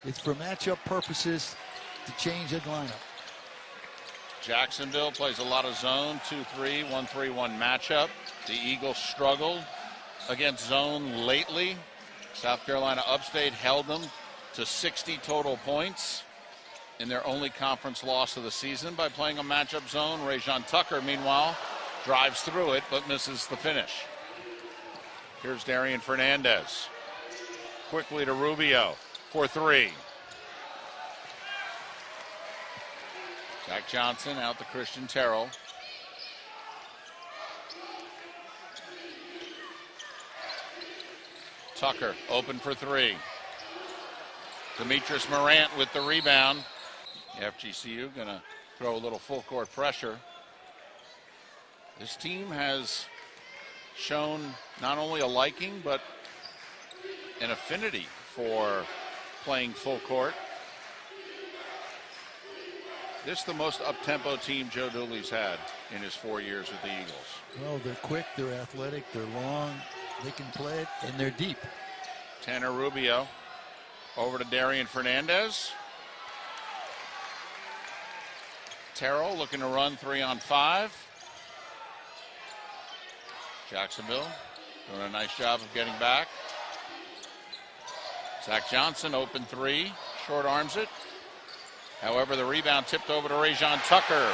It's for matchup purposes to change the lineup. Jacksonville plays a lot of zone, 2-3, 1-3-1 matchup. The Eagles struggled against zone lately. South Carolina Upstate held them to 60 total points in their only conference loss of the season by playing a matchup zone. Rajon Tucker, meanwhile, drives through it but misses the finish. Here's Darian Fernandez. Quickly to Rubio for three. Zach Johnson out to Christian Terrell. Tucker open for three. Demetrius Morant with the rebound. FGCU gonna throw a little full court pressure. This team has shown not only a liking but an affinity for playing full court. This is the most up-tempo team Joe Dooley's had in his 4 years with the Eagles. Well, they're quick, they're athletic, they're long, they can play it, and they're deep. Tanner Rubio over to Darian Fernandez. Terrell looking to run 3-on-5. Jacksonville doing a nice job of getting back. Zach Johnson open three, short arms it. However, the rebound tipped over to Rajon Tucker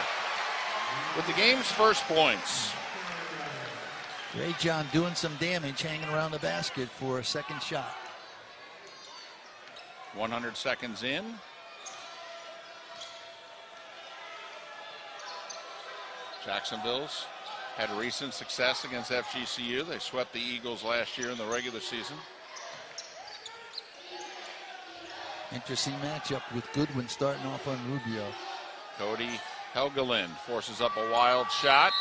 with the game's first points. Rajon doing some damage, hanging around the basket for a second shot. 100 seconds in. Jacksonville's had recent success against FGCU. They swept the Eagles last year in the regular season. Interesting matchup with Goodwin starting off on Rubio. Cody Helgeland forces up a wild shot.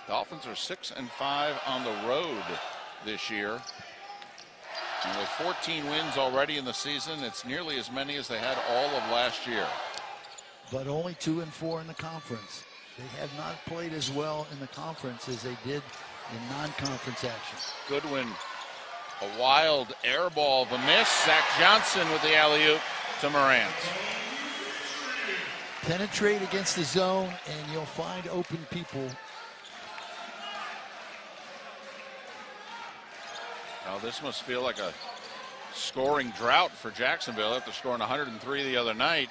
Dolphins are 6-5 on the road this year. And with 14 wins already in the season, it's nearly as many as they had all of last year. But only 2-4 in the conference. They have not played as well in the conference as they did in non-conference action. Goodwin, a wild air ball, the miss. Zach Johnson with the alley-oop to Morant. Penetrate against the zone and you'll find open people. Now this must feel like a scoring drought for Jacksonville after scoring 103 the other night.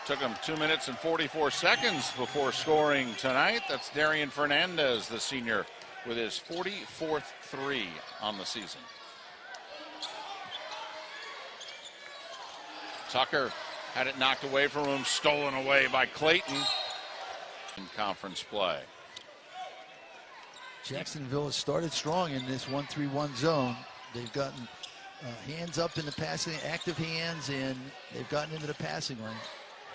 Took them 2 minutes and 44 seconds before scoring tonight. That's Darian Fernandez, the senior, with his 44th three on the season. Tucker had it knocked away from him, stolen away by Clayton in conference play. Jacksonville has started strong in this 1-3-1 zone. They've gotten hands up in the passing, active hands, and they've gotten into the passing lane.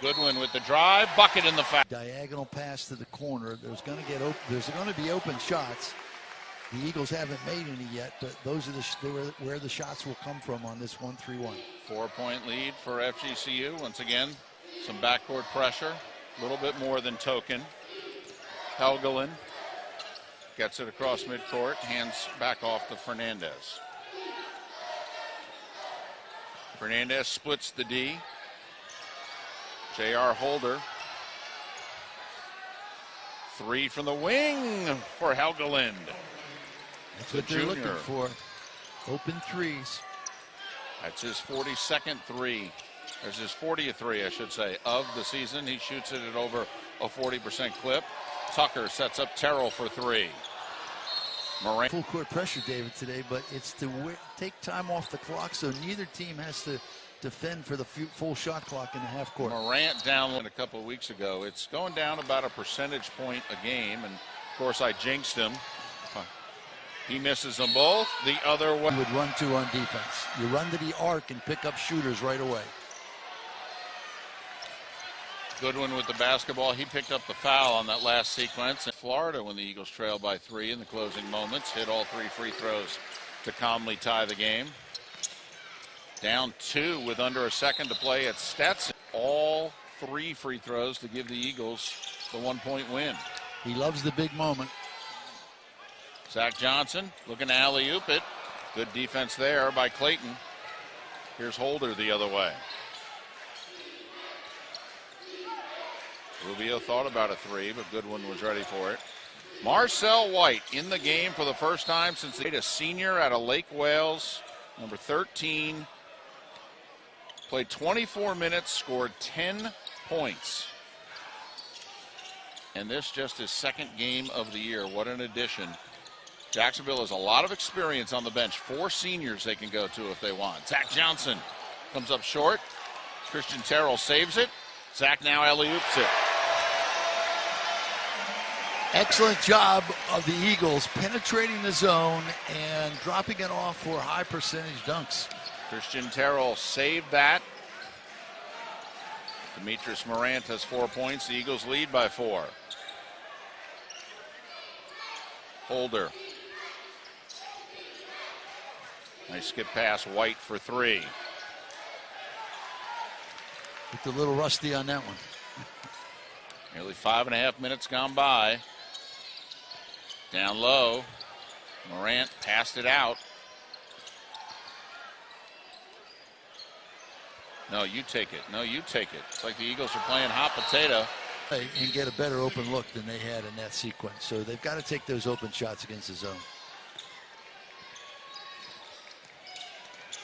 Goodwin with the drive, bucket in the foul. Diagonal pass to the corner. There's going to be open shots. The Eagles haven't made any yet, but those are where the shots will come from on this 1-3-1. 4-point lead for FGCU. Once again, some backcourt pressure, a little bit more than token. Helgeland gets it across midcourt, hands back off to Fernandez. Fernandez splits the D. J.R. Holder. Three from the wing for Helgeland. That's what they're looking for. Open threes. That's his 42nd three. There's his 40th three, I should say, of the season. He shoots it at over a 40% clip. Tucker sets up Terrell for three. Morant. Full court pressure, David, today, but it's to take time off the clock so neither team has to defend for the full shot clock in the half court. Morant down a couple of weeks ago. It's going down about a percentage point a game, and of course I jinxed him. He misses them both. The other one would run two on defense. You run to the arc and pick up shooters right away. Goodwin with the basketball. He picked up the foul on that last sequence. In Florida, when the Eagles trailed by 3 in the closing moments, hit all 3 free throws to calmly tie the game. Down 2 with under a second to play at Stetson. All 3 free throws to give the Eagles the 1-point win. He loves the big moment. Zach Johnson looking to alley-oop it. Good defense there by Clayton. Here's Holder the other way. Rubio thought about a three, but Goodwin was ready for it. Marcel White in the game for the first time since a senior out of Lake Wales, number 13. Played 24 minutes, scored 10 points. And this just his second game of the year. What an addition. Jacksonville has a lot of experience on the bench. 4 seniors they can go to if they want. Zach Johnson comes up short. Christian Terrell saves it. Zach now alley-oops it. Excellent job of the Eagles penetrating the zone and dropping it off for high percentage dunks. Christian Terrell saved that. Demetrius Morant has 4 points. The Eagles lead by 4. Holder. Nice skip pass. White for 3. Looked a little rusty on that one. Nearly 5.5 minutes gone by. Down low. Morant passed it out. No, you take it. No, you take it. It's like the Eagles are playing hot potato. And get a better open look than they had in that sequence. So they've got to take those open shots against the zone.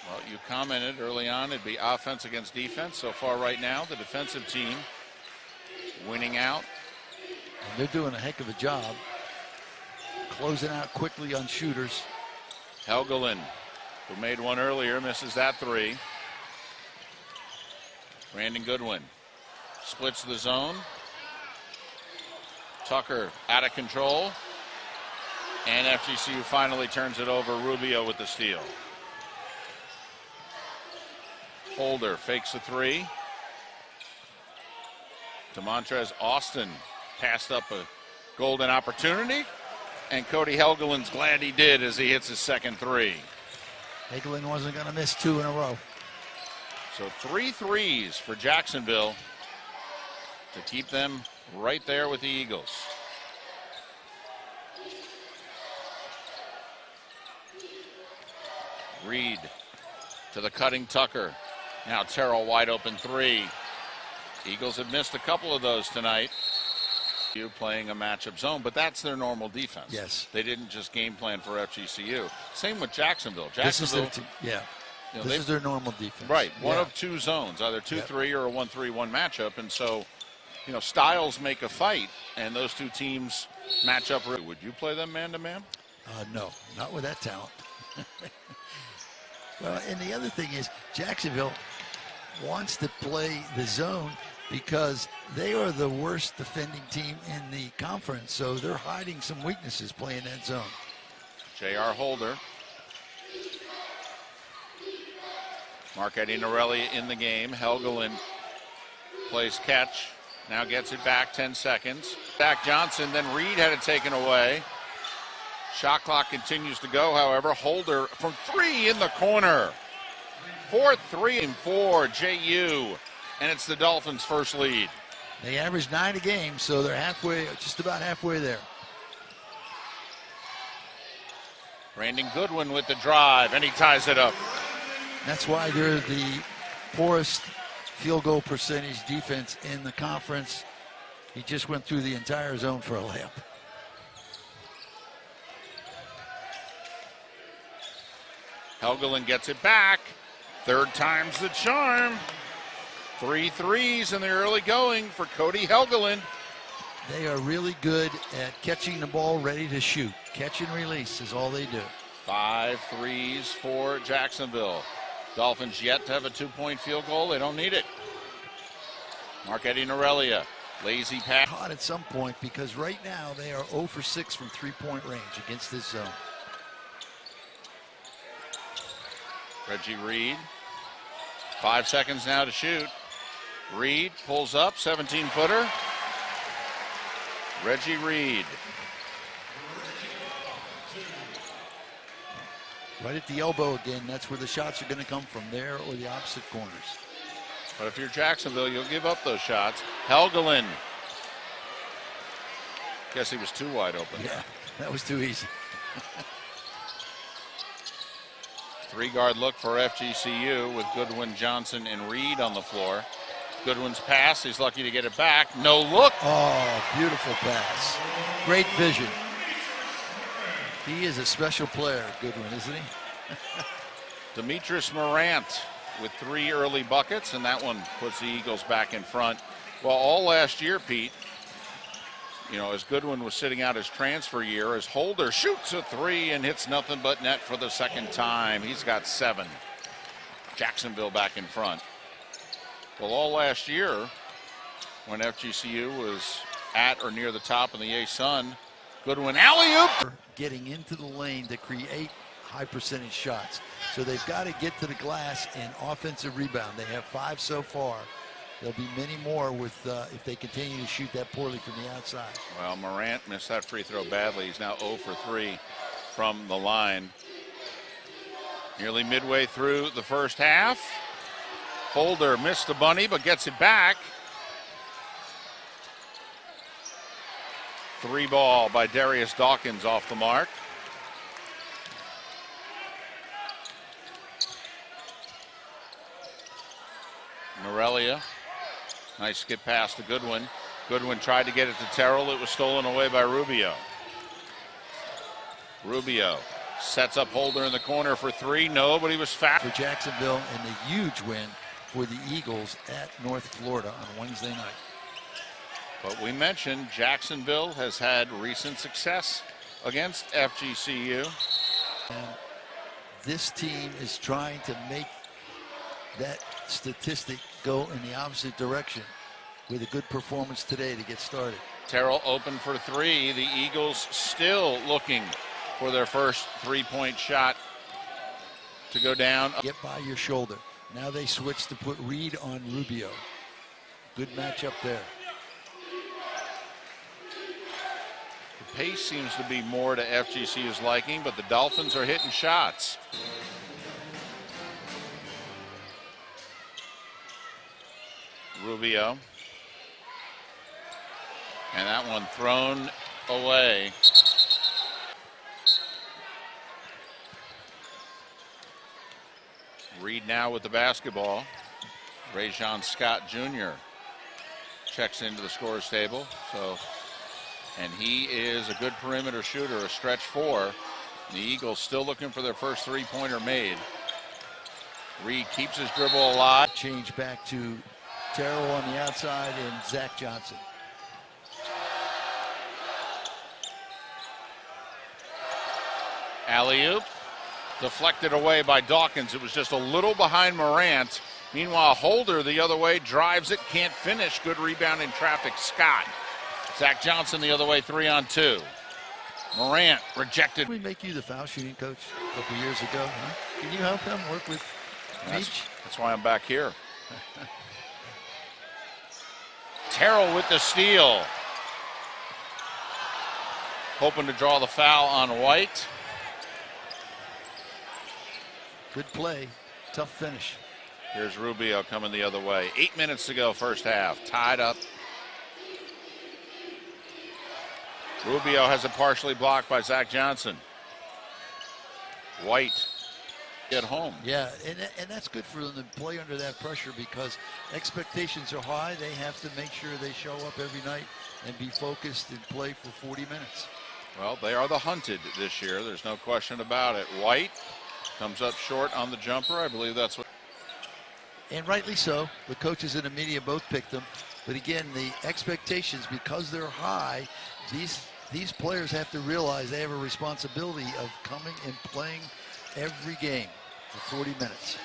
Well, you commented early on it'd be offense against defense. So far right now, the defensive team winning out. And they're doing a heck of a job closing out quickly on shooters. Helgelin, who made one earlier, misses that 3. Brandon Goodwin splits the zone. Tucker out of control. And FGCU finally turns it over. Rubio with the steal. Holder fakes the 3. DeMontrez Austin passed up a golden opportunity. And Cody Helgelin's glad he did as he hits his second 3. Helgelin wasn't going to miss 2 in a row. So 3 threes for Jacksonville to keep them right there with the Eagles. Reed to the cutting Tucker. Now Terrell wide open 3. Eagles have missed a couple of those tonight. You playing a matchup zone, but that's their normal defense. Yes. They didn't just game plan for FGCU. Same with Jacksonville. This is their yeah. You know, this is their normal defense. Right. One of 2 zones, either 2-3 or a 1-3-1 matchup. And so, you know, styles make a fight, and those 2 teams match up. Would you play them man-to-man? No, not with that talent. Well, and the other thing is Jacksonville wants to play the zone because they are the worst defending team in the conference, so they're hiding some weaknesses playing that zone. J.R. Holder. Marquetti Norelli in the game. Helgelin plays catch. Now gets it back, 10 seconds. Zach Johnson, then Reed had it taken away. Shot clock continues to go, however. Holder from 3 in the corner. 4th 3 for JU. And it's the Dolphins' first lead. They average 9 a game, so they're halfway, just about halfway there. Brandon Goodwin with the drive, and he ties it up. That's why they're the poorest field goal percentage defense in the conference. He just went through the entire zone for a layup. Helgelin gets it back. 3rd time's the charm. 3 threes in the early going for Cody Helgelin. They are really good at catching the ball ready to shoot. Catch and release is all they do. 5 threes for Jacksonville. Dolphins yet to have a 2-point field goal. They don't need it. Marquetti Norelia, lazy pass. Hot at some point because right now they are 0 for 6 from 3-point range against this zone. Reggie Reed, 5 seconds now to shoot. Reed pulls up, 17-footer. Reggie Reed. Right at the elbow again. That's where the shots are going to come from, there or the opposite corners. But if you're Jacksonville, you'll give up those shots. Helgelin. Guess he was too wide open. Yeah, that was too easy. Three-guard look for FGCU with Goodwin, Johnson, and Reed on the floor. Goodwin's pass, he's lucky to get it back. No look. Oh, beautiful pass. Great vision. He is a special player, Goodwin, isn't he? Demetrius Morant with 3 early buckets, and that one puts the Eagles back in front. Well, all last year, Pete, you know, as Goodwin was sitting out his transfer year, as Holder shoots a 3 and hits nothing but net for the second time. He's got 7. Jacksonville back in front. Well, all last year, when FGCU was at or near the top in the A-Sun, Goodwin alley-oop. Getting into the lane to create high percentage shots. So they've got to get to the glass and offensive rebound. They have 5 so far. There'll be many more with if they continue to shoot that poorly from the outside. Well, Morant missed that free throw badly. He's now 0 for 3 from the line. Nearly midway through the first half. Holder missed the bunny, but gets it back. 3 ball by Darius Dawkins off the mark. Morelia, nice skip pass to Goodwin. Goodwin tried to get it to Terrell. It was stolen away by Rubio. Rubio sets up Holder in the corner for 3. No, but he was fast. For Jacksonville, and a huge win for the Eagles at North Florida on Wednesday night. But we mentioned Jacksonville has had recent success against FGCU. And this team is trying to make that statistic go in the opposite direction with a good performance today to get started. Terrell open for 3. The Eagles still looking for their first 3-point shot to go down. Get by your shoulder. Now they switch to put Reed on Rubio. Good matchup there. The pace seems to be more to FGCU's liking, but the Dolphins are hitting shots. Rubio. And that one thrown away. Reed now with the basketball. Rajon Scott Jr. checks into the scorer's table. And he is a good perimeter shooter, a stretch 4. The Eagles still looking for their first 3-pointer made. Reed keeps his dribble alive. Change back to Terrell on the outside and Zach Johnson. Alley-oop. Deflected away by Dawkins. It was just a little behind Morant. Meanwhile, Holder the other way drives it, can't finish. Good rebound in traffic, Scott. Zach Johnson the other way, 3-on-2. Morant rejected. Did we make you the foul shooting coach a couple years ago? Huh? Can you help them work with Beach? That's why I'm back here. Terrell with the steal. Hoping to draw the foul on White. Good play, tough finish. Here's Rubio coming the other way. 8 minutes to go, first half. Tied up. Rubio has it partially blocked by Zach Johnson. White at home. Yeah, and that's good for them to play under that pressure because expectations are high. They have to make sure they show up every night and be focused and play for 40 minutes. Well, they are the hunted this year. There's no question about it. White comes up short on the jumper. I believe that's what. And rightly so. The coaches and the media both picked them. But again, the expectations, because they're high, these players have to realize they have a responsibility of coming and playing every game for 40 minutes.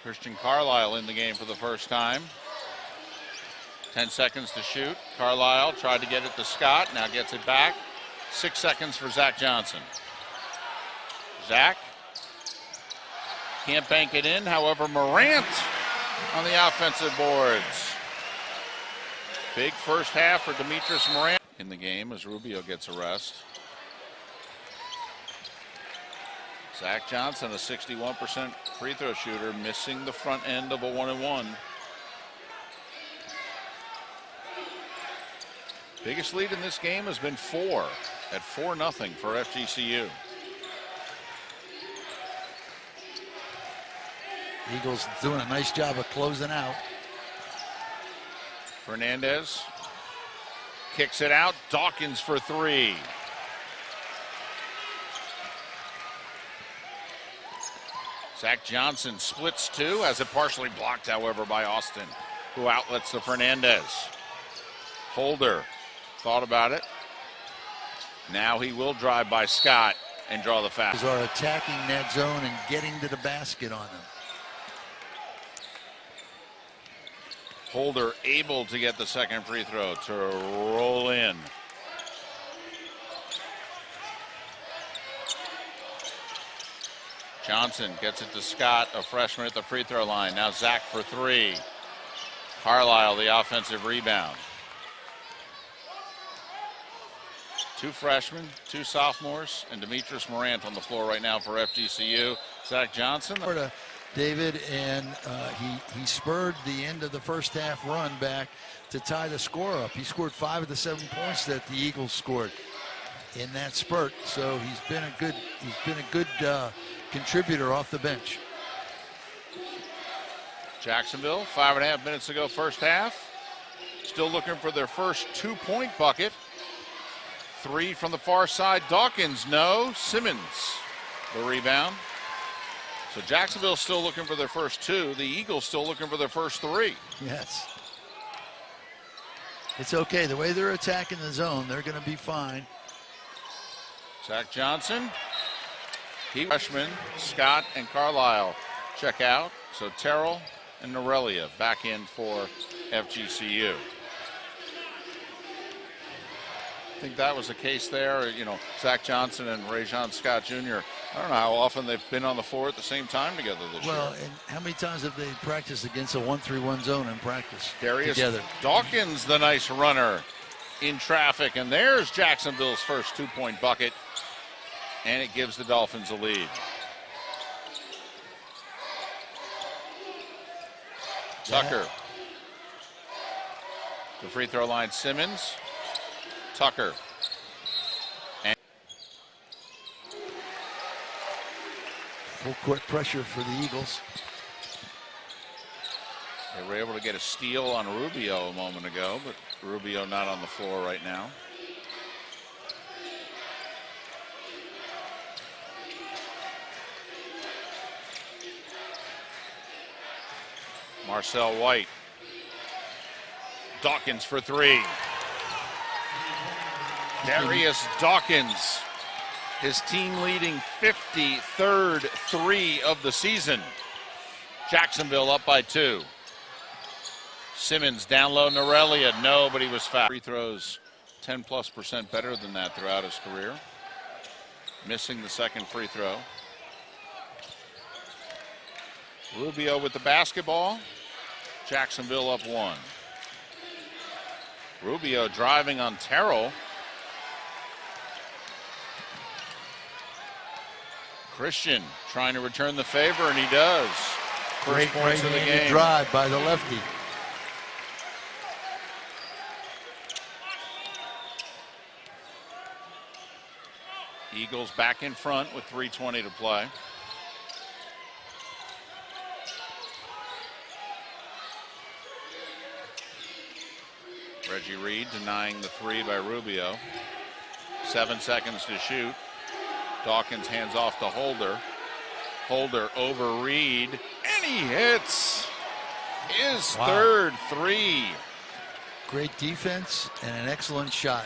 Christian Carlisle in the game for the first time. 10 seconds to shoot. Carlisle tried to get it to Scott, now gets it back. 6 seconds for Zach Johnson. Zach can't bank it in. However, Morant on the offensive boards. Big first half for Demetrius Morant in the game as Rubio gets a rest. Zach Johnson, a 61% free throw shooter, missing the front end of a 1-and-1. Biggest lead in this game has been 4 at 4-0 for FGCU. Eagles doing a nice job of closing out. Fernandez kicks it out. Dawkins for three. Zach Johnson splits two, has it partially blocked, however, by Austin, who outlets to Fernandez. Holder thought about it. Now he will drive by Scott and draw the foul. Are attacking that zone and getting to the basket on them. Holder able to get the second free throw to roll in. Johnson gets it to Scott, a freshman at the free throw line. Now Zach for three. Carlisle, the offensive rebound. Two freshmen, two sophomores, and Demetrius Morant on the floor right now for FGCU. Zach Johnson. David, and he spurred the end of the first half run back to tie the score up. He scored 5 of the 7 points that the Eagles scored in that spurt. So he's been a good contributor off the bench. Jacksonville, 5.5 minutes to go, first half. Still looking for their first 2-point bucket. 3 from the far side. Dawkins, no. Simmons, the rebound. So Jacksonville still looking for their first 2. The Eagles still looking for their first 3. Yes. It's okay. The way they're attacking the zone, they're going to be fine. Zach Johnson. Freshman, Scott and Carlisle check out. So Terrell and Norelia back in for FGCU. I think that was the case there. You know, Zach Johnson and Rajon Scott Jr. I don't know how often they've been on the floor at the same time together this year. Well, and how many times have they practiced against a 1-3-1 zone in practice Darius together? Dawkins, the nice runner in traffic. And there's Jacksonville's first 2-point bucket. And it gives the Dolphins a lead. Tucker. The free throw line, Simmons. Tucker. And full court pressure for the Eagles. They were able to get a steal on Rubio a moment ago, but Rubio not on the floor right now. Marcel White. Dawkins for three. Darius Dawkins, his team leading 53rd 3 of the season. Jacksonville up by 2. Simmons down low, Norelia, no, but he was fouled. Free throws 10+% better than that throughout his career. Missing the second free throw. Rubio with the basketball. Jacksonville up 1. Rubio driving on Terrell. Christian trying to return the favor, and he does. First points of the game. Drive by the lefty. Eagles back in front with 3:20 to play. Reggie Reed denying the 3 by Rubio. 7 seconds to shoot. Dawkins hands off to Holder. Holder over Reed, and he hits his third 3. Great defense and an excellent shot.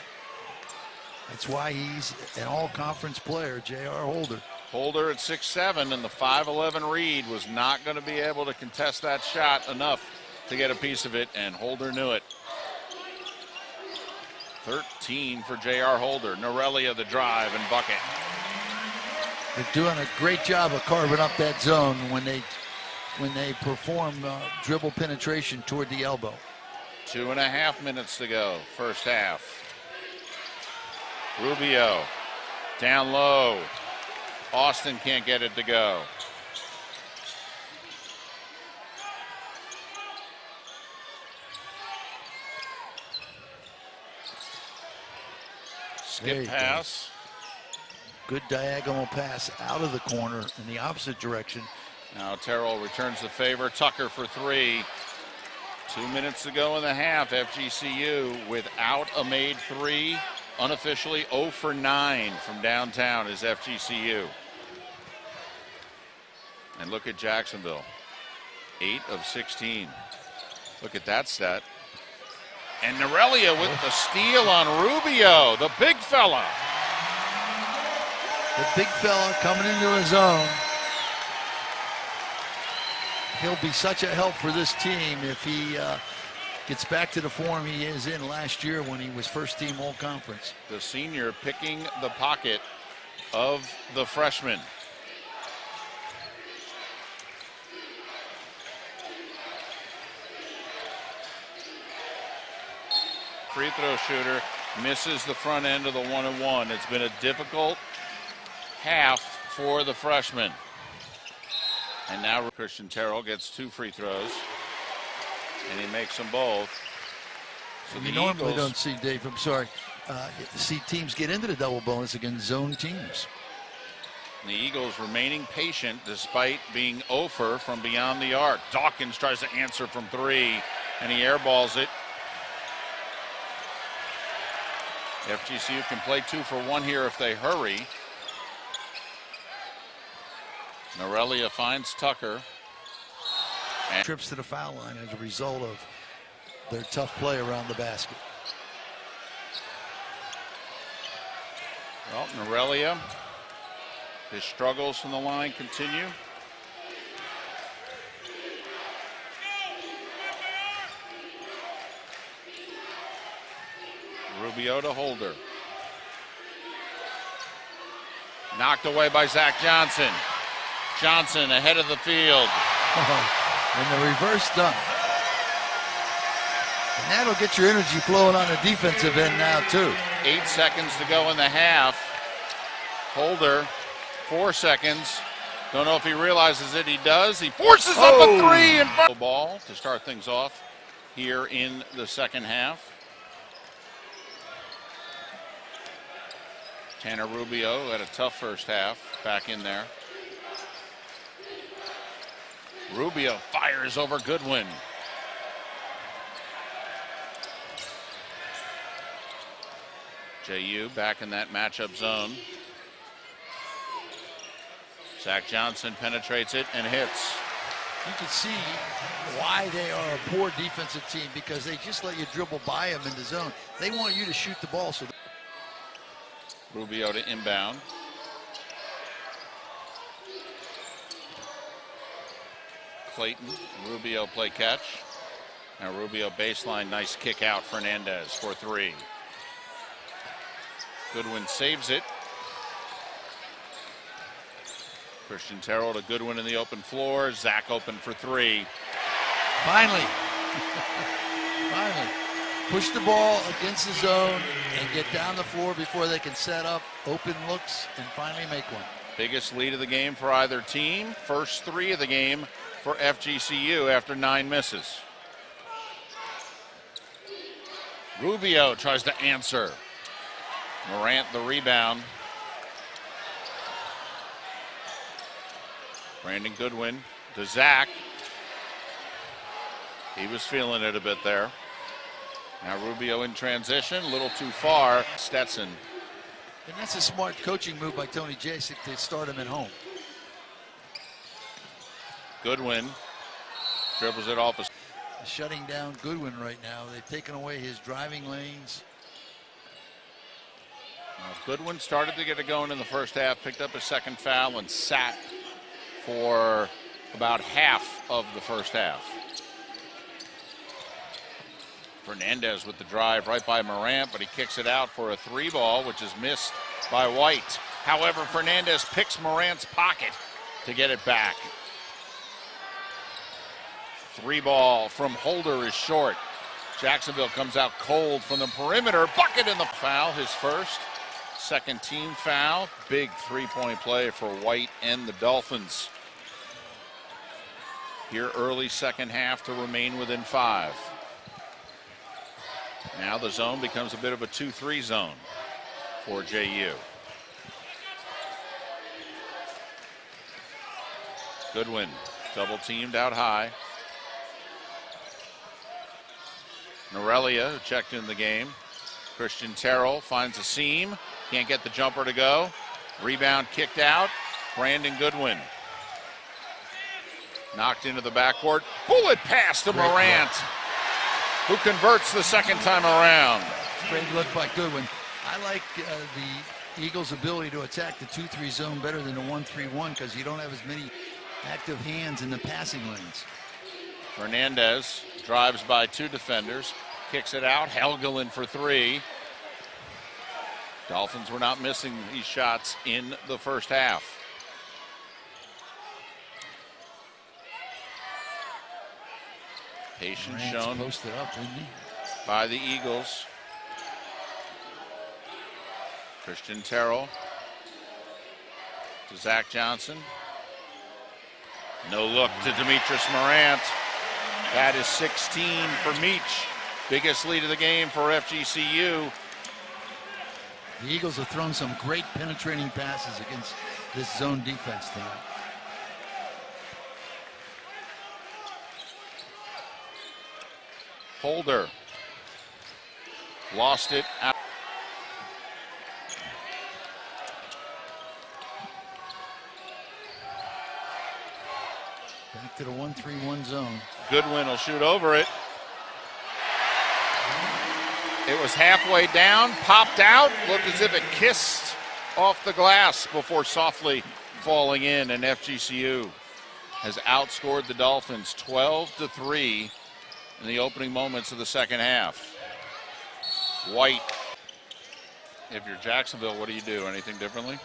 That's why he's an all-conference player, J.R. Holder. Holder at 6'7", and the 5'11" Reed was not going to be able to contest that shot enough to get a piece of it, and Holder knew it. 13 for J.R. Holder. Norelia the drive and bucket. They're doing a great job of carving up that zone when they perform dribble penetration toward the elbow. 2.5 minutes to go, first half. Rubio down low. Austin can't get it to go. Skip pass. Good diagonal pass out of the corner in the opposite direction Now Terrell returns the favor. Tucker for three. 2 minutes to go in the half. FGCU without a made three. Unofficially 0 for 9 from downtown is FGCU. And look at Jacksonville. 8 of 16. Look at that stat. And Norelia with the steal on Rubio, the big fella. The big fella coming into his own. He'll be such a help for this team if he gets back to the form he is in last year when he was first team all conference. The senior picking the pocket of the freshman. Free throw shooter misses the front end of the 1-and-1. It's been a difficult half for the freshman. And now Christian Terrell gets 2 free throws, and he makes them both. So you normally don't see, Dave, I'm sorry, see teams get into the double bonus against zone teams. The Eagles remaining patient despite being 0 for from beyond the arc. Dawkins tries to answer from 3, and he airballs it. FGCU can play 2 for 1 here if they hurry. Norelia finds Tucker. And trips to the foul line as a result of their tough play around the basket. Well, Norelia, his struggles from the line continue. Rubio to Holder. Knocked away by Zach Johnson. Johnson ahead of the field. And the reverse dunk. And that'll get your energy flowing on the defensive end now, too. 8 seconds to go in the half. Holder, 4 seconds. Don't know if he realizes it. He does. He forces up a 3 in front. Ball to start things off here in the second half. Tanner Rubio had a tough first half, back in there. Rubio fires over Goodwin. JU back in that matchup zone. Zach Johnson penetrates it and hits. You can see why they are a poor defensive team, because they just let you dribble by them in the zone. They want you to shoot the ball. So Rubio to inbound. Clayton, Rubio play catch. Now Rubio baseline, nice kick out. Fernandez for 3. Goodwin saves it. Christian Terrell to Goodwin in the open floor. Zach open for 3. Finally. Finally. Push the ball against the zone and get down the floor before they can set up open looks and finally make one. Biggest lead of the game for either team. First 3 of the game for FGCU after 9 misses. Rubio tries to answer. Morant the rebound. Brandon Goodwin to Zach. He was feeling it a bit there. Now Rubio in transition, a little too far. Stetson. And that's a smart coaching move by Tony Jasek to start him at home. Goodwin dribbles it off. Shutting down Goodwin right now. They've taken away his driving lanes. Goodwin started to get it going in the first half, picked up his second foul and sat for about half of the first half. Fernandez with the drive right by Morant, but he kicks it out for a 3 ball, which is missed by White. However, Fernandez picks Morant's pocket to get it back. 3 ball from Holder is short. Jacksonville comes out cold from the perimeter. Bucket in the foul, his first. Second team foul. Big 3-point play for White and the Dolphins. Here early second half to remain within 5. Now the zone becomes a bit of a 2-3 zone for JU. Goodwin double teamed out high. Norelia, who checked in the game. Christian Terrell finds a seam. Can't get the jumper to go. Rebound kicked out. Brandon Goodwin. Knocked into the backcourt. Bullet pass to Morant, who converts the second time around. Great look by Goodwin. I like the Eagles' ability to attack the 2-3 zone better than the 1-3-1 because you don't have as many active hands in the passing lanes. Fernandez drives by two defenders, kicks it out. Helgelin for three. Dolphins were not missing these shots in the first half. Patience shown posted up, didn't he? by the Eagles. Christian Terrell to Zach Johnson. No look to Demetrius Morant. That is 16 for Meach. Biggest lead of the game for FGCU. The Eagles have thrown some great penetrating passes against this zone defense tonight. Holder lost it out. Back to the 1-3-1 zone. Goodwin will shoot over it. It was halfway down, popped out, looked as if it kissed off the glass before softly falling in, and FGCU has outscored the Dolphins 12-3 in the opening moments of the second half. White. If you're Jacksonville, what do you do? Anything differently?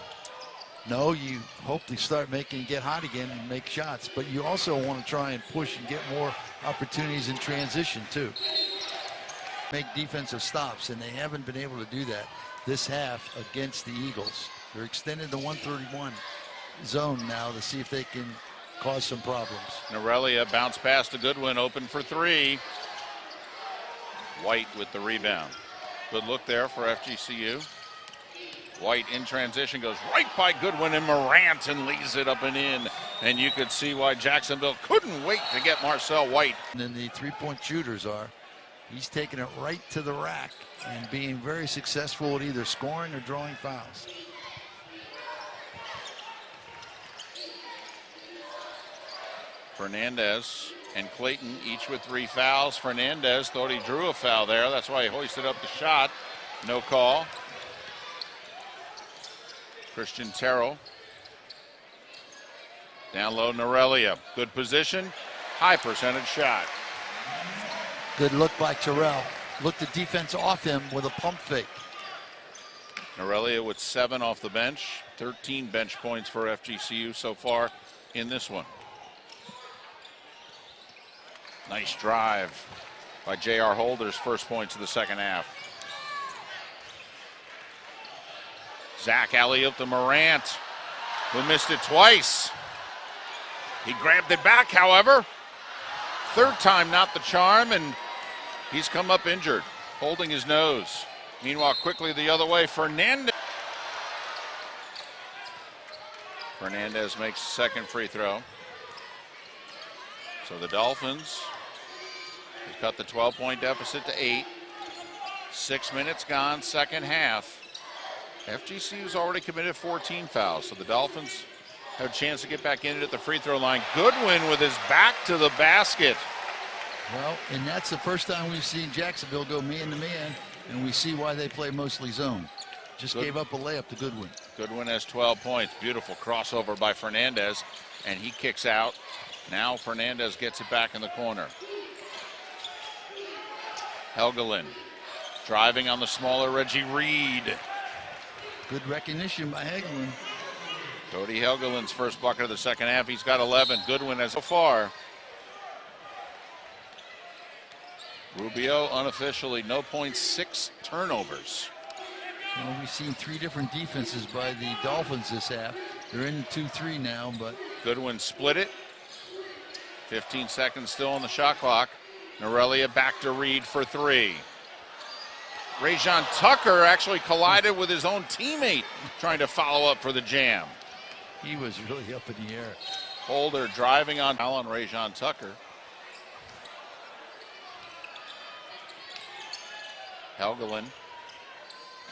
No, you hope to start get hot again and make shots, but you also want to try and push and get more opportunities in transition too. Make defensive stops, and they haven't been able to do that this half against the Eagles. They're extending the 1-3-1 zone now to see if they can cause some problems. Norelia bounced past to Goodwin, open for three. White with the rebound. Good look there for FGCU. White in transition goes right by Goodwin and Morant and leaves it up and in. And you could see why Jacksonville couldn't wait to get Marcel White. And then the three-point shooters are. He's taking it right to the rack and being very successful at either scoring or drawing fouls. Fernandez and Clayton each with 3 fouls. Fernandez thought he drew a foul there. That's why he hoisted up the shot. No call. Christian Terrell. Down low, Norelia. Good position. High percentage shot. Good look by Terrell. Looked the defense off him with a pump fake. Norelia with 7 off the bench. 13 bench points for FGCU so far in this one. Nice drive by J.R. Holder's first points of the second half. Zach alley-oop to Morant, who missed it twice. He grabbed it back, however. Third time not the charm, and he's come up injured, holding his nose. Meanwhile, quickly the other way, Fernandez makes the second free throw. So the Dolphins have cut the 12-point deficit to 8. 6 minutes gone, second half. FGCU's already committed 14 fouls, so the Dolphins have a chance to get back in it at the free throw line. Goodwin with his back to the basket. Well, and that's the first time we've seen Jacksonville go man-to-man, and we see why they play mostly zone. Just gave up a layup to Goodwin. Goodwin has 12 points. Beautiful crossover by Fernandez, and he kicks out. Now Fernandez gets it back in the corner. Helgelin driving on the smaller Reggie Reed. Good recognition by Helgelin. Cody Helgelin's first bucket of the second half. He's got 11. Goodwin has so far. Rubio unofficially, no points, 6 turnovers. Well, we've seen 3 different defenses by the Dolphins this half. They're in 2-3 now, but Goodwin split it. 15 seconds still on the shot clock. Norelia back to Reed for 3. Rajon Tucker actually collided with his own teammate trying to follow up for the jam. He was really up in the air. Holder driving on Rajon Tucker. Helgelin,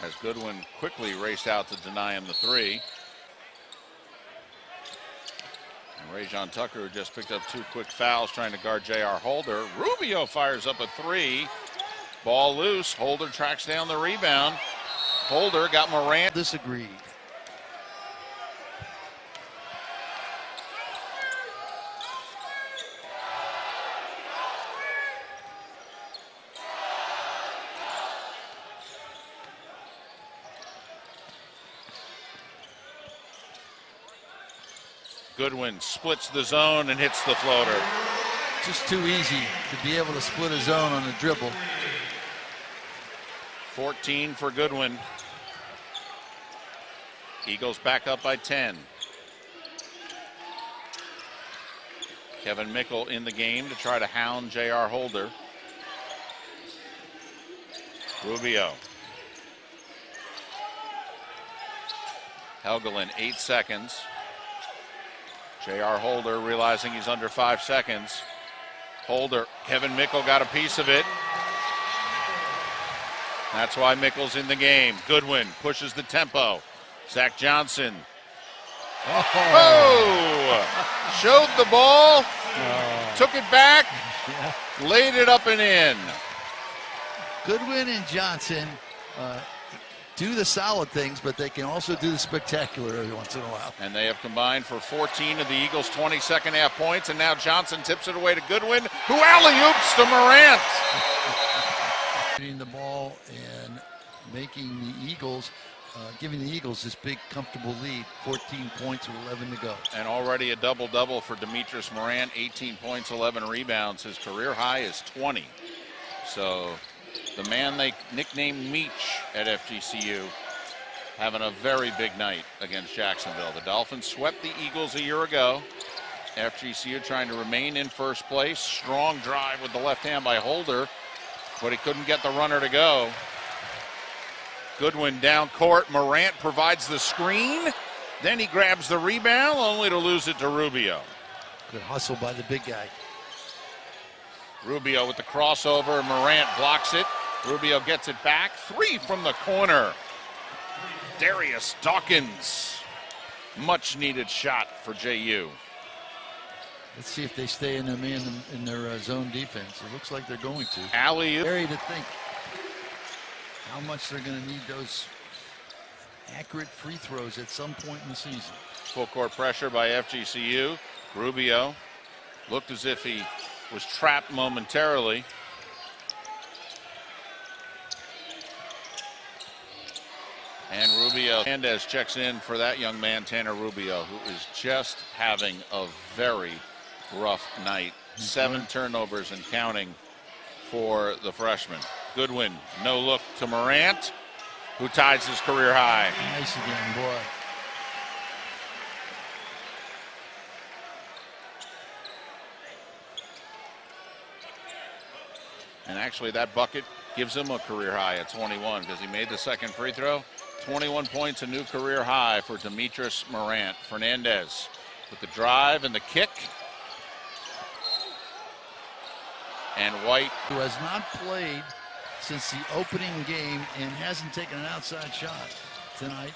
as Goodwin quickly raced out to deny him the three. And Rajon Tucker, who just picked up 2 quick fouls trying to guard J.R. Holder. Rubio fires up a 3. Ball loose. Holder tracks down the rebound. Holder got Morant. Disagreed. Goodwin splits the zone and hits the floater. Just too easy to be able to split a zone on a dribble. 14 for Goodwin. Eagles back up by 10. Kevin Mickle in the game to try to hound J.R. Holder. Rubio. Helgelin, 8 seconds. J.R. Holder realizing he's under 5 seconds. Holder, Kevin Mickle got a piece of it. That's why Mickle's in the game. Goodwin pushes the tempo. Zach Johnson. Oh! Showed the ball, took it back, laid it up and in. Goodwin and Johnson do the solid things, but they can also do the spectacular every once in a while. And they have combined for 14 of the Eagles' 20 second half points, and now Johnson tips it away to Goodwin, who alley-oops to Morant. Getting the ball and making the Eagles, giving the Eagles this big, comfortable lead, 14 points with 11 to go. And already a double-double for Demetrius Morant, 18 points, 11 rebounds. His career high is 20. So the man they nicknamed Meech at FGCU having a very big night against Jacksonville. The Dolphins swept the Eagles a year ago. FGCU trying to remain in first place. Strong drive with the left hand by Holder, but he couldn't get the runner to go. Goodwin down court. Morant provides the screen. Then he grabs the rebound, only to lose it to Rubio. Good hustle by the big guy. Rubio with the crossover. Morant blocks it. Rubio gets it back. 3 from the corner. Darius Dawkins. Much needed shot for JU. Let's see if they stay in their zone defense. It looks like they're going to. Alley-oop. Scary to think how much they're going to need those accurate free throws at some point in the season. Full court pressure by FGCU. Rubio looked as if he was trapped momentarily. And Rubio, Hernandez checks in for that young man, Tanner Rubio, who is just having a very rough night. 7 turnovers and counting for the freshman. Goodwin, no look to Morant, who ties his career high. Nice again, boy. And actually that bucket gives him a career high at 21 because he made the second free throw. 21 points, a new career high for Demetrius Morant. Fernandez with the drive and the kick. And White, who has not played since the opening game and hasn't taken an outside shot tonight.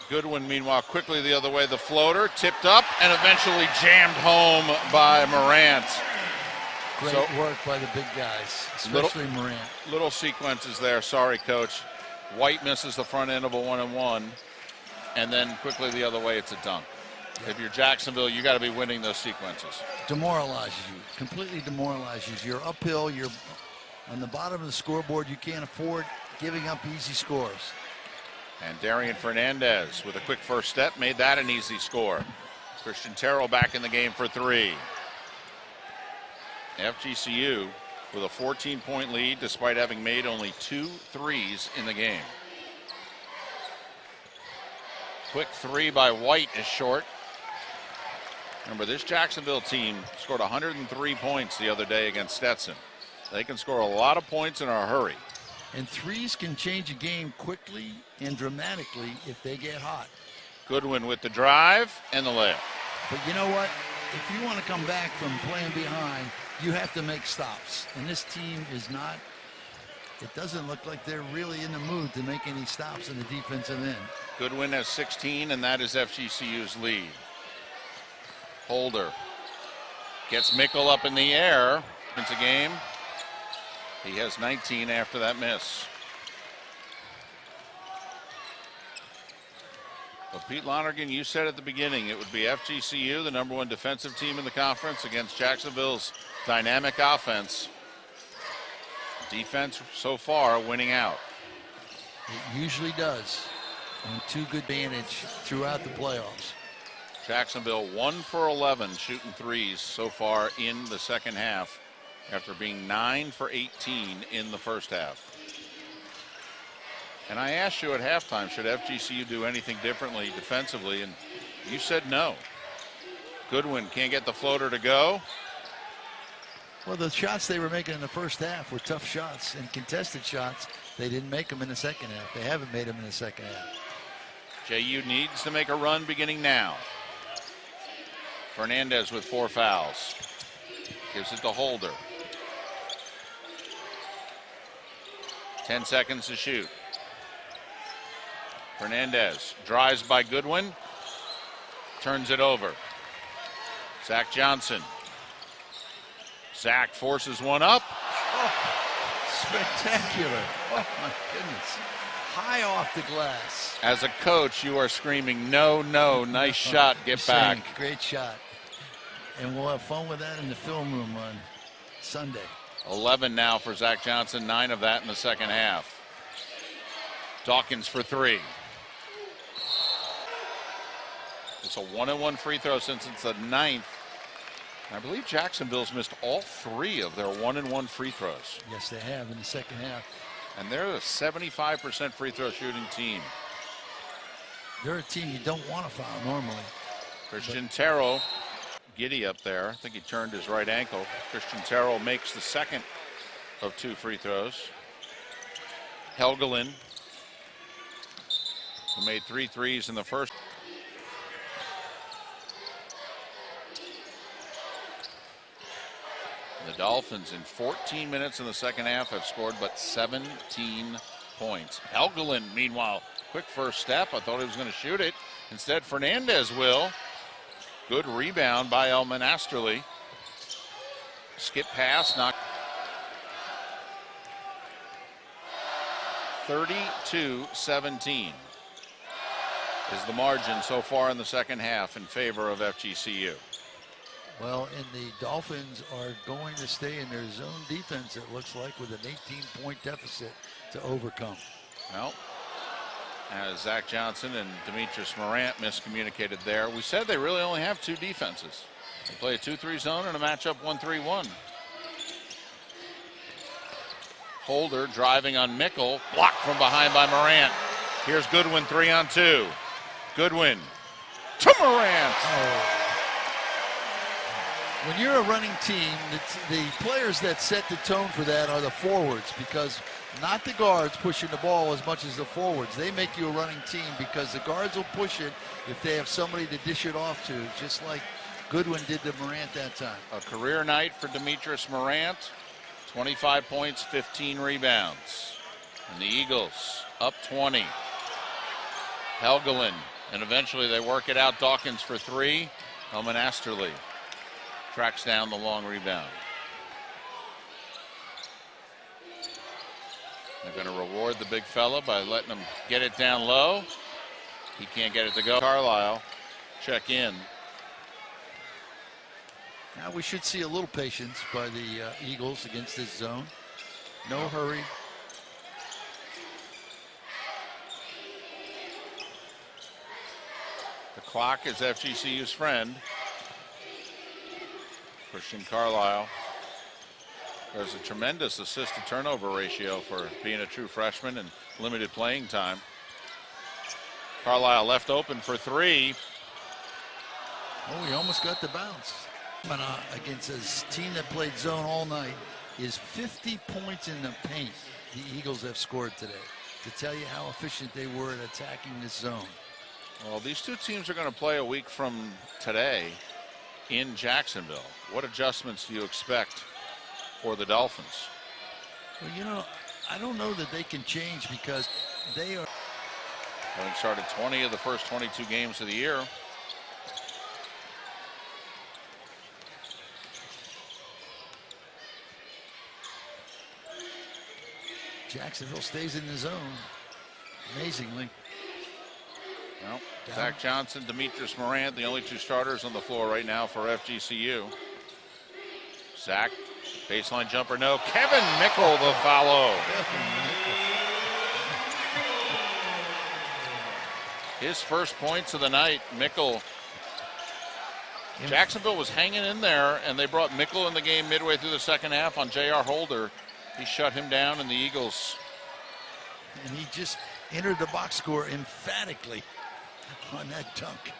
Goodwin, meanwhile, quickly the other way. The floater tipped up and eventually jammed home by Morant. Great work by the big guys, especially Morant. Little sequences there. Sorry, Coach. White misses the front end of a 1-and-1, and then quickly the other way, it's a dunk. If you're Jacksonville, you got to be winning those sequences. Demoralizes you, completely demoralizes you. You're uphill, you're on the bottom of the scoreboard. You can't afford giving up easy scores. And Darian Fernandez with a quick first step made that an easy score. Christian Terrell back in the game for 3. FGCU with a 14-point lead despite having made only 2 threes in the game. Quick 3 by White is short. Remember, this Jacksonville team scored 103 points the other day against Stetson. They can score a lot of points in a hurry. And threes can change a game quickly and dramatically if they get hot. Goodwin with the drive and the layup. But you know what? If you want to come back from playing behind, you have to make stops. And this team is not, it doesn't look like they're really in the mood to make any stops in the defensive end. Goodwin has 16, and that is FGCU's lead. Holder gets Mickle up in the air. It's a game. He has 19 after that miss. But Pete Lonergan, you said at the beginning it would be FGCU, the #1 defensive team in the conference, against Jacksonville's dynamic offense. Defense so far winning out. It usually does. And two good advantage throughout the playoffs. Jacksonville 1 for 11 shooting threes so far in the second half, after being 9 for 18 in the first half. And I asked you at halftime, should FGCU do anything differently defensively? And you said no. Goodwin can't get the floater to go. Well, the shots they were making in the first half were tough shots and contested shots. They didn't make them in the second half. They haven't made them in the second half. JU needs to make a run beginning now. Fernandez with 4 fouls. Gives it to Holder. 10 seconds to shoot. Fernandez drives by Goodwin. Turns it over. Zach Johnson. Zach forces one up. Oh, spectacular. Oh, my goodness. High off the glass. As a coach, you are screaming, no, no, nice shot, get back. Great shot. And we'll have fun with that in the film room on Sunday. 11 now for Zach Johnson, 9 of that in the second half. Dawkins for 3. It's a 1-and-1 free throw since it's the 9th. I believe Jacksonville's missed all 3 of their 1-and-1 free throws. Yes, they have in the second half. And they're a 75% free throw shooting team. They're a team you don't want to foul normally. Christian Terrell, giddy up there. I think he turned his right ankle. Christian Terrell makes the second of 2 free throws. Helgelin, who made 3 threes in the first. The Dolphins in 14 minutes in the second half have scored but 17 points. Helgelin, meanwhile, quick first step. I thought he was going to shoot it. Instead, Fernandez will. Good rebound by Elman-Asterly. Skip pass, knock. 32-17 is the margin so far in the second half in favor of FGCU. Well, and the Dolphins are going to stay in their zone defense, it looks like, with an 18-point deficit to overcome. Well, as Zach Johnson and Demetrius Morant miscommunicated there, we said they really only have 2 defenses. They play a 2-3 zone and a matchup 1-3-1. Holder driving on Mickle, blocked from behind by Morant. Here's Goodwin 3-on-2. Goodwin to Morant. Oh. When you're a running team, the players that set the tone for that are the forwards, because not the guards pushing the ball as much as the forwards. They make you a running team because the guards will push it if they have somebody to dish it off to, just like Goodwin did to Morant that time. A career night for Demetrius Morant. 25 points, 15 rebounds. And the Eagles up 20. Helgelin, and eventually they work it out. Dawkins for 3. Elman-Asterly tracks down the long rebound. They're going to reward the big fella by letting him get it down low. He can't get it to go. Carlisle check in. Now we should see a little patience by the Eagles against this zone. No hurry. The clock is FGCU's friend. Christian Carlisle. There's a tremendous assist-to-turnover ratio for being a true freshman and limited playing time. Carlisle left open for 3. Oh, he almost got the bounce. Against a team that played zone all night is 50 points in the paint the Eagles have scored today, to tell you how efficient they were at attacking this zone. Well, these two teams are going to play a week from today in Jacksonville. What adjustments do you expect for the Dolphins? Well, you know, I don't know that they can change because they are. Having started 20 of the first 22 games of the year. Jacksonville stays in the zone, amazingly. Well, Zach Johnson, Demetrius Morant, the only two starters on the floor right now for FGCU. Zach, baseline jumper, no. Kevin Mickle, the follow. His first points of the night. Mickle. Jacksonville was hanging in there, and they brought Mickle in the game midway through the second half on J.R. Holder. He shut him down, and the Eagles. And he just entered the box score emphatically on that dunk.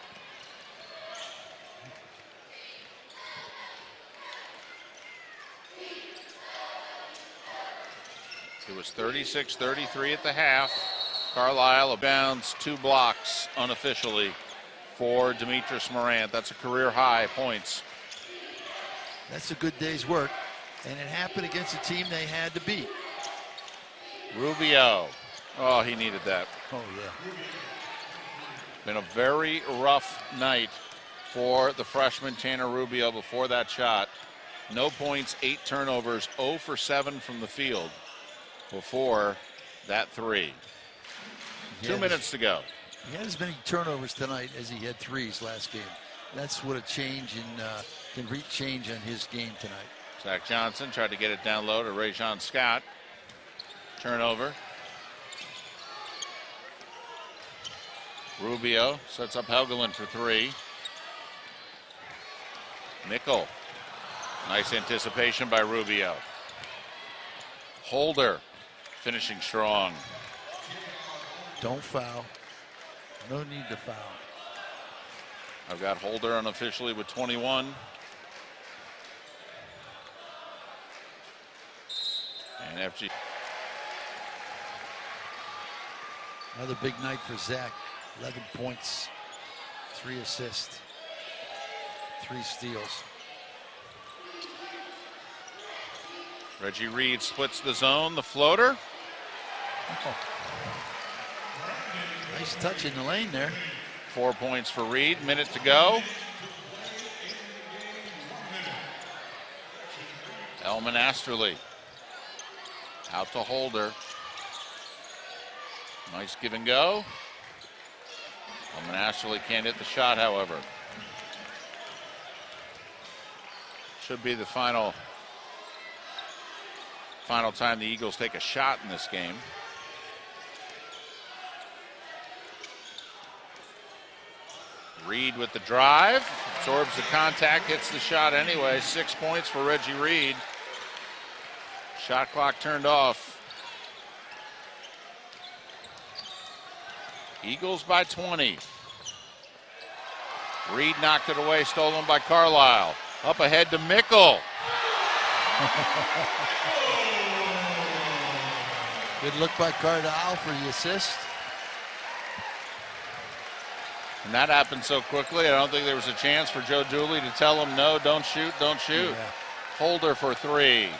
It was 36-33 at the half. Carlisle abounds 2 blocks unofficially for Demetrius Morant. That's a career high points. That's a good day's work, and it happened against a team they had to beat. Rubio. Oh, he needed that. Oh, yeah. Been a very rough night for the freshman Tanner Rubio before that shot. No points, 8 turnovers, 0 for 7 from the field before that 3. 2 minutes to go. He had as many turnovers tonight as he had threes last game. That's what a change in can change on his game tonight. Zach Johnson tried to get it down low to Rajon Scott. Turnover. Rubio sets up Helgelin for 3. Mickle. Nice anticipation by Rubio. Holder finishing strong. Don't foul. No need to foul. I've got Holder unofficially with 21. And FG. Another big night for Zach. 11 points, 3 assists, 3 steals. Reggie Reed splits the zone, the floater. Oh. Nice touch in the lane there. 4 points for Reed, minute to go. Elman Asterly out to Holder. Nice give and go. Elman Asterly can't hit the shot, however. Should be the final time the Eagles take a shot in this game. Reed with the drive, absorbs the contact, hits the shot anyway. 6 points for Reggie Reed. Shot clock turned off. Eagles by 20. Reed knocked it away, stolen by Carlisle. Up ahead to Mickle. Good look by Carlisle for the assist. And that happened so quickly, I don't think there was a chance for Joe Dooley to tell him, no, don't shoot, don't shoot. Yeah. Holder for 3.